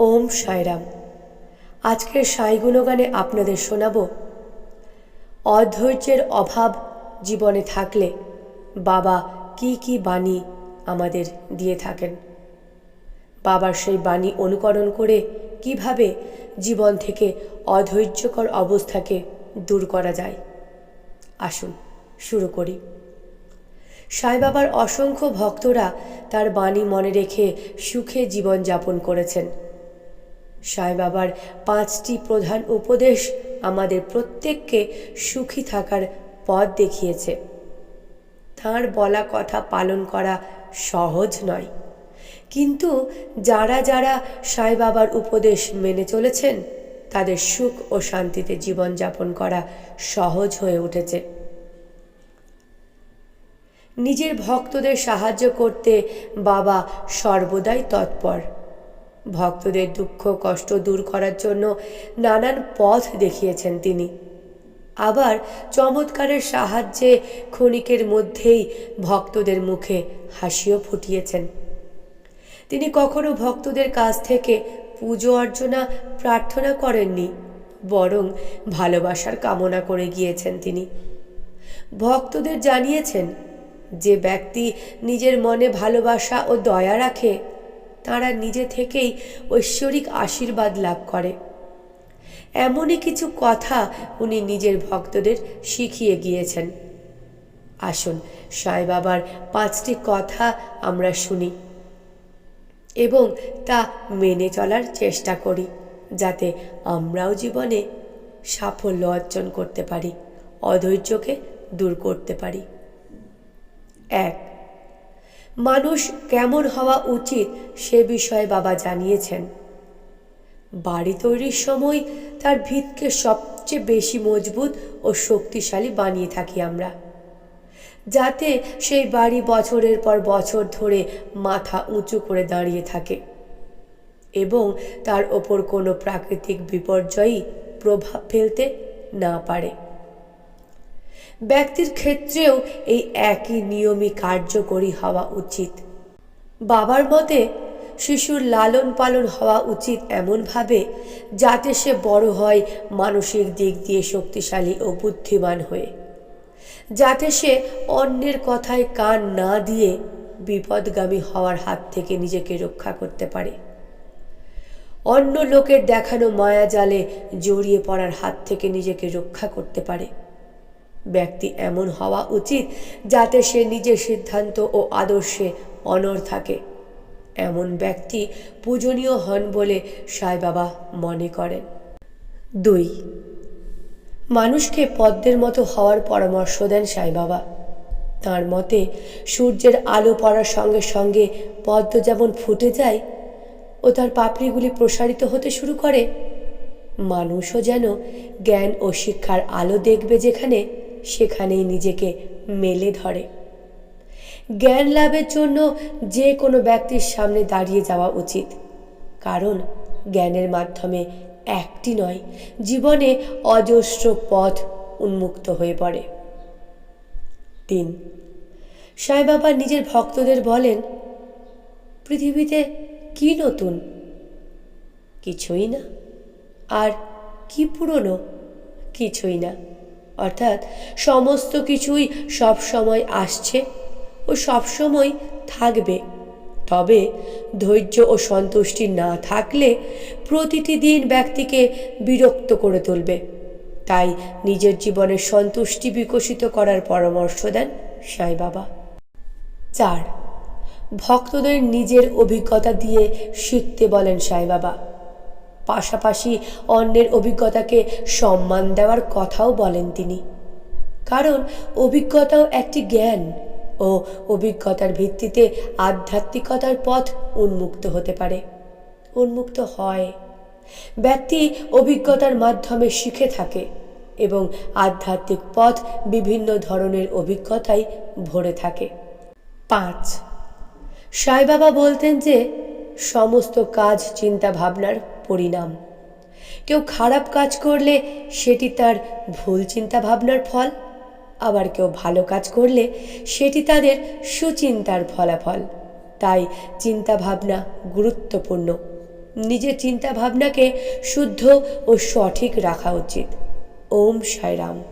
ওম সাইরাম। আজকের সাই গুণগানে আপনাদের শোনাব অধৈর্যের অভাব জীবনে থাকলে বাবা কি কি বাণী আমাদের দিয়ে থাকেন। বাবার সেই বাণী অনুকরণ করে কিভাবে জীবন থেকে অধৈর্যকর অবস্থাকে দূর করা যায়। আসুন শুরু করি। সাই বাবার অসংখ্য ভক্তরা তার বাণী মনে রেখে সুখে জীবন যাপন করেছেন। সাই বাবার 5টি প্রধান উপদেশ আমাদের প্রত্যেককে সুখী থাকার পথ দেখিয়েছে। তাঁর বলা কথা পালন করা সহজ নয়, কিন্তু যারা যারা সাই বাবার উপদেশ মেনে চলেছেন তাদের সুখ ও শান্তিতে জীবন যাপন করা সহজ হয়ে উঠেছে। নিজের ভক্তদের সাহায্য করতে বাবা সর্বদাই তৎপর। ভক্তদের দুঃখ কষ্ট দূর করার জন্য নানান পথ দেখিয়েছেন তিনি। আবার চমৎকারের সাহায্যে ক্ষণিকের মধ্যেই ভক্তদের মুখে হাসিও ফুটিয়েছেন। তিনি কখনো ভক্তদের কাছ থেকে পুজো অর্চনা প্রার্থনা করেননি, বরং ভালোবাসার কামনা করে গিয়েছেন তিনি। ভক্তদের জানিয়েছেন, যে ব্যক্তি নিজের মনে ভালোবাসা ও দয়া রাখে তারা নিজে থেকেই ঐশ্বরিক আশীর্বাদ লাভ করে। এমনই কিছু কথা উনি নিজের ভক্তদের শিখিয়ে গিয়েছেন। আসুন সাই বাবার 5টি কথা আমরা শুনি এবং তা মেনে চলার চেষ্টা করি, যাতে আমরাও জীবনে সাফল্য অর্জন করতে পারি, অধৈর্যকে দূর করতে পারি। 1. মানুষ কেমন হওয়া উচিত সে বিষয়ে বাবা জানিয়েছেন। বাড়ি তৈরির সময় তার ভিতকে সবচেয়ে বেশি মজবুত ও শক্তিশালী বানিয়ে থাকি আমরা, যাতে সেই বাড়ি বছরের পর বছর ধরে মাথা উঁচু করে দাঁড়িয়ে থাকে এবং তার ওপর কোনো প্রাকৃতিক বিপর্যয়ই প্রভাব ফেলতে না পারে। ব্যক্তির ক্ষেত্রেও এই একই নিয়মই কার্যকরী হওয়া উচিত। বাবার মতে শিশুর লালন পালন হওয়া উচিত এমনভাবে যাতে সে বড় হয় মানসিক দিক দিয়ে শক্তিশালী ও বুদ্ধিমান হয়ে, যাতে সে অন্যের কথায় কান না দিয়ে বিপদগামী হওয়ার হাত থেকে নিজেকে রক্ষা করতে পারে, অন্য লোকের দেখানো মায়াজালে জড়িয়ে পড়ার হাত থেকে নিজেকে রক্ষা করতে পারে। ব্যক্তি এমন হওয়া উচিত যাতে সে নিজের সিদ্ধান্ত ও আদর্শে অনড় থাকে। এমন ব্যক্তি পূজনীয় হন বলে সাই বাবা মনে করেন। 2. মানুষকে পদ্মের মতো হওয়ার পরামর্শ দেন সাই বাবা। তাঁর মতে সূর্যের আলো পড়ার সঙ্গে সঙ্গে পদ্ম যেমন ফুটে যায় ও তার পাপড়িগুলি প্রসারিত হতে শুরু করে, মানুষও যেন জ্ঞান ও শিক্ষার আলো দেখবে যেখানে, সেখানেই নিজেকে মেলে ধরে। জ্ঞান লাভের জন্য যে কোনো ব্যক্তির সামনে দাঁড়িয়ে যাওয়া উচিত, কারণ জ্ঞানের মাধ্যমে একটি নয়, জীবনে অজস্র পথ উন্মুক্ত হয়ে পড়ে। 3. সাই বাবা নিজের ভক্তদের বলেন, পৃথিবীতে কি নতুন? কিছুই না। আর কি পুরনো? কিছুই না। অর্থাৎ সমস্ত কিছুই সব সময় আসছে ও সব সময় থাকবে। তবে ধৈর্য ও সন্তুষ্টি না থাকলে প্রতিটি দিন ব্যক্তিকে বিরক্ত করে তুলবে। তাই নিজের জীবনে সন্তুষ্টি বিকশিত করার পরামর্শ দেন সাই বাবা। 4. ভক্তদের নিজের অভিজ্ঞতা দিয়ে শিখতে বলেন সাই বাবা। পাশাপাশি অন্যের অভিজ্ঞতাকে সম্মান দেওয়ার কথাও বলেন তিনি, কারণ অভিজ্ঞতাও একটি জ্ঞান ও অভিজ্ঞতার ভিত্তিতে আধ্যাত্মিকতার পথ উন্মুক্ত হতে পারে, উন্মুক্ত হয়। ব্যক্তি অভিজ্ঞতার মাধ্যমে শিখে থাকে এবং আধ্যাত্মিক পথ বিভিন্ন ধরনের অভিজ্ঞতায় ভরে থাকে। 5. সাই বাবা বলতেন যে সমস্ত কাজ চিন্তা ভাবনার পরিণাম। কেউ খারাপ কাজ করলে সেটি তার ভুল চিন্তা ভাবনার ফল, আবার কেউ ভালো কাজ করলে সেটি তাদের সুচিন্তার ফলাফল। তাই চিন্তা ভাবনা গুরুত্বপূর্ণ। নিজের চিন্তা ভাবনাকে শুদ্ধ ও সঠিক রাখা উচিত। ওম সাইরাম।